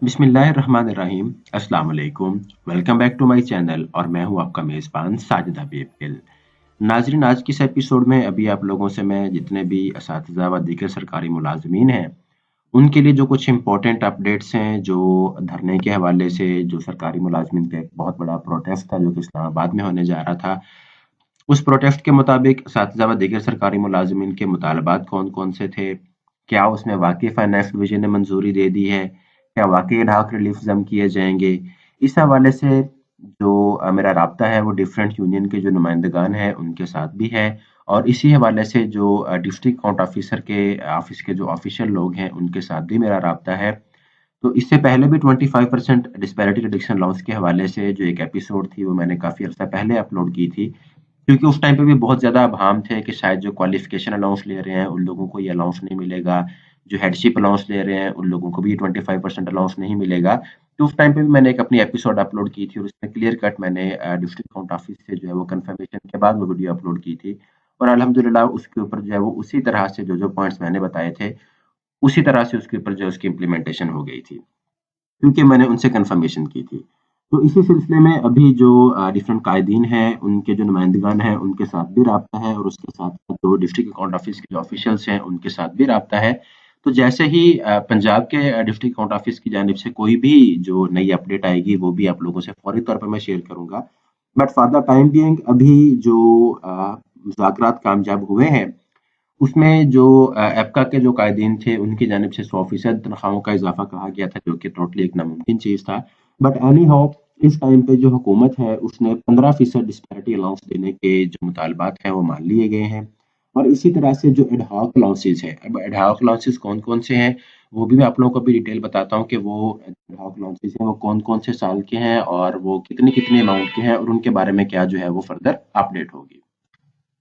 बिस्मिल्लाहिर्रहमानिर्रहीम। अस्सलाम वालेकुम। Welcome back to my channel और मैं हूं आपका मेज़बान साजिद हबीब गिल। नाज़रीन, आज के इस एपिसोड में अभी आप लोगों से मैं जितने भी असातिज़ा व दीगर सरकारी मुलाज़मीन हैं, उनके लिए जो कुछ इम्पोर्टेंट अपडेट्स हैं, जो धरने के हवाले से जो सरकारी मुलाज़मीन का एक बहुत बड़ा प्रोटेस्ट था जो कि इस्लामाबाद में होने जा रहा था, उस प्रोटेस्ट के मुताबिक असातिज़ा व दीगर सरकारी मुलाज़मीन के मुतालबात कौन-कौन से थे? क्या उसमें वाक़ई फाइनेंस डिवीज़न ने मंजूरी दे दी है? क्या वाक़ई एडहॉक रिलीफ जम किए जाएँगे? इस हवाले से जो मेरा राब्ता है वो डिफरेंट यूनियन के जो नुमाइंदगान हैं उनके साथ भी है और इसी हवाले से जो डिस्ट्रिक्ट अकाउंट ऑफ़िसर के ऑफ़िस के जो ऑफ़िशियल लोग हैं उनके साथ भी मेरा राब्ता है। तो इससे पहले भी 25% डिस्पैरिटी रिडक्शन लॉस के हवाले से जो एक एपिसोड थी वो मैंने काफ़ी अर्सा पहले अपलोड की थी। क्योंकि उस टाइम पे भी बहुत ज़्यादा अभाम थे कि शायद जो क्वालिफ़िकेशन अलाउंस ले रहे हैं उन लोगों को ये अलाउंस नहीं मिलेगा, जो हेडशिप अलाउंस ले रहे हैं उन लोगों को भी ये 25% अलाउंस नहीं मिलेगा। तो उस टाइम पे भी मैंने एक अपनी एपिसोड अपलोड की थी और उसमें क्लियर कट मैंने डिस्ट्रिक्ट अकाउंट ऑफिस से जो है वो कन्फर्मेशन के बाद वो वीडियो अपलोड की थी और अल्हम्दुलिल्लाह उसके ऊपर जो है वो उसी तरह से जो-जो पॉइंट्स मैंने बताए थे, उसी तरह से उसके ऊपर जो है उसकी इम्प्लीमेंटेशन हो गई थी। क्योंकि मैंने उनसे कन्फर्मेशन की थी। तो इसी सिलसिले में अभी जो डिफरेंट कायदीन हैं, उनके जो नुमाइंदगान हैं, उनके साथ भी राब्ता है और उसके साथ-साथ जो डिस्ट्रिक्ट अकाउंट ऑफिस के जो ऑफिशियल्स हैं, उनके साथ भी राब्ता है। तो जैसे ही पंजाब के डिस्ट्रिक्ट अकाउंट ऑफिस की जानिब से कोई भी जो नई अपडेट आएगी, वो भी आप लोगों से फौरी तौर पे मैं शेयर करूँगा। But for the time being अभी जो मुज़ाकरात कामयाब हुए हैं, उसमें जो एप्का के जो कायदीन थे, उनकी जानिब से 100% तनख्वाहों का इज़ाफ़ा कहा गया था, जो कि टोटली एक नामुमकिन चीज़ था। बट एनी हाउ इस टाइम पे जो हुकूमत है, उसने 15% डिस्पैरिटी अलाउंस देने के जो मुतालबात हैं, वो मान लिए गए हैं। और इसी तरह से जो एडहॉक अलाउंसेज़ हैं, अब एडहॉक अलाउंसेज़ कौन-कौन से हैं, वो भी मैं आप लोगों को अभी डिटेल बताता हूँ कि वो एडहॉक अलाउंसेज़ हैं, वो कौन-कौन से साल के हैं और वो कितने-कितने अमाउंट के हैं और उनके बारे में क्या जो है वो फर्दर अपडेट होगी।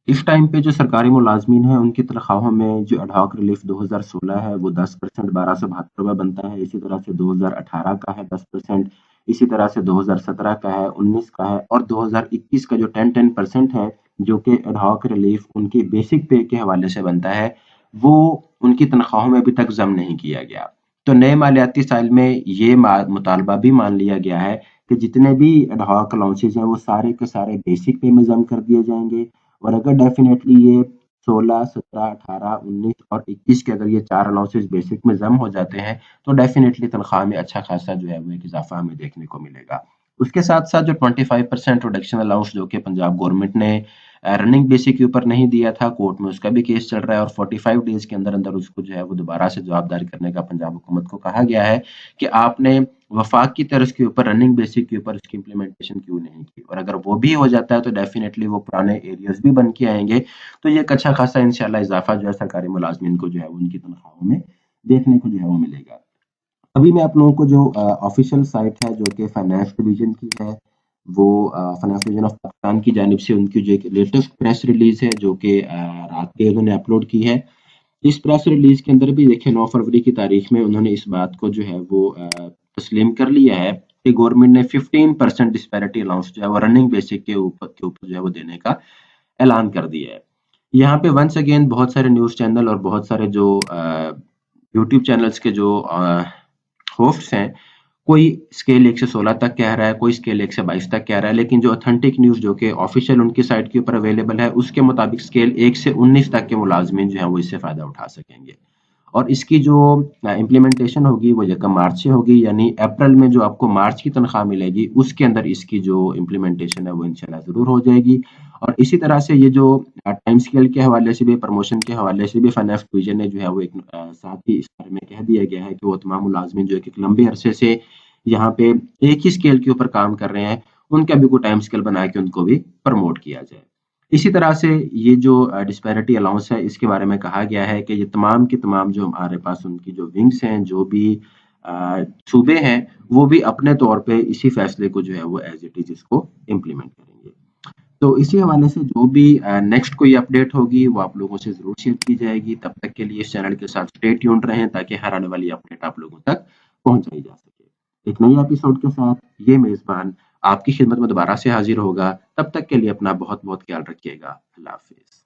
इस टाइम पे जो सरकारी मुलाज़मीन हैं, उनकी तनख्वाहों में जो एडहॉक रिलीफ़ 2016 है, वो 10% ₹1272 बनता है। इसी तरह से 2018 का है 10%, इसी तरह से 2017 का है, 19 का है और 2021 का जो 10-10% है, जो कि एडहॉक रिलीफ़ उनकी बेसिक पे के हवाले से बनता है, वो उनकी तनख्वाहों में अभी तक ज़म नहीं किया गया। तो नए मालियाती साल में ये मुतालबा भी मान लिया गया है कि जितने भी एडहॉक अलाउंसेज़ हैं, वो सारे के सारे बेसिक पे में ज़म कर दिए जाएँगे। और अगर डेफ़िनेटली ये 16, 17, 18, 19 और 21 के अगर ये 4 अलाउंसेस बेसिक में ज़म हो जाते हैं, तो डेफ़िनेटली तनख्वाह में अच्छा खासा जो है वो एक इज़ाफ़ा हमें देखने को मिलेगा। उसके साथ-साथ जो 25% रिडक्शन अलाउंस जो कि पंजाब गवर्नमेंट ने रनिंग बेसिस के ऊपर नहीं दिया था, कोर्ट में उसका भी केस चल रहा है और 45 डेज़ के अंदर-अंदर उसको जो है वो दोबारा से जवाबदार करने का पंजाब हुकूमत को कहा गया है कि आपने वफ़ाक की तर्ज के ऊपर रनिंग बेसिस के ऊपर इसकी इम्प्लीमेंटेशन क्यों नहीं की? और अगर वो भी हो जाता है तो डेफ़िनेटली वो पुराने एरियाज़ भी बन के आएँगे, तो ये एक अच्छा खासा इंशाअल्लाह इज़ाफ़ा जो है सरकारी मुलाज़मीन को जो है उनकी तनख्वाहों में देखने को जो है वो मिलेगा। अभी मैं आप लोगों को जो ऑफ़िशियल साइट है जो कि फाइनेंस डिवीज़न की है, वो फाइनेंस डिवीज़न ऑफ पाकिस्तान की जानिब से उनकी जो एक लेटेस्ट प्रेस रिलीज़ है जो कि रात के उन्होंने अपलोड की है। इस प्रेस रिलीज़ के अंदर भी देखिए 9 फरवरी की तारीख में उन्होंने इस बात को जो है वो तस्लीम कर लिया है कि गवर्नमेंट ने 15% डिस्पैरिटी अलाउंस जो है वो रनिंग बेसिस के ऊपर जो है वो देने का ऐलान कर दिया है। यहाँ पे वन्स अगेन बहुत सारे न्यूज़ चैनल और बहुत सारे जो यूट्यूब चैनल्स के जो होस्ट्स हैं, कोई स्केल 1 से 16 तक कह रहा है, कोई स्केल 1 से 22 तक कह रहा है, लेकिन जो ऑथेंटिक न्यूज़ जो कि ऑफ़िशियल उनकी साइट के ऊपर अवेलेबल है, उसके मुताबिक स्केल 1 से 19 तक के मुलाज़मीन जो हैं वो इससे फ़ायदा उठा सकेंगे। और इसकी जो इम्प्लीमेंटेशन होगी वो यकम मार्च से होगी, यानी अप्रैल में जो आपको मार्च की तनख्वाह मिलेगी, उसके अंदर इसकी जो इम्प्लीमेंटेशन है वो इंशाल्लाह ज़रूर हो जाएगी। और इसी तरह से ये जो टाइम स्केल के हवाले से भी, प्रमोशन के हवाले से भी फाइनेंस डिवीज़न ने जो है वो एक साथ ही इस बारे में कह दिया गया है कि वो तमाम मुलाज़मीन जो है कि एक लंबे अरसे से यहाँ पे एक ही स्केल के ऊपर काम कर रहे हैं, उनका भी कोई टाइम स्केल बना के उनको भी प्रमोट किया जाए। इसी तरह से ये जो डिस्पैरिटी अलाउंस है, इसके बारे में कहा गया है कि ये तमाम के तमाम जो हमारे पास उनकी जो विंग्स हैं, जो भी सूबे हैं, वो भी अपने तौर पे इसी फैसले को जो है वो एज़ इट इज़ इसको इम्प्लीमेंट करेंगे। तो इसी हवाले से जो भी नेक्स्ट कोई अपडेट होगी, वो आप लोगों से ज़रूर शेयर की जाएगी। तब तक के लिए इस चैनल के साथ स्टे ट्यून्ड रहें ताकि हर आने वाली अपडेट आप लोगों तक पहुँचाई जा सके। एक नई एपिसोड के साथ ये मेज़बान आपकी खिदमत में दोबारा से हाज़िर होगा। तब तक के लिए अपना बहुत-बहुत ख्याल रखिएगा। अल्लाह हाफ़िज़।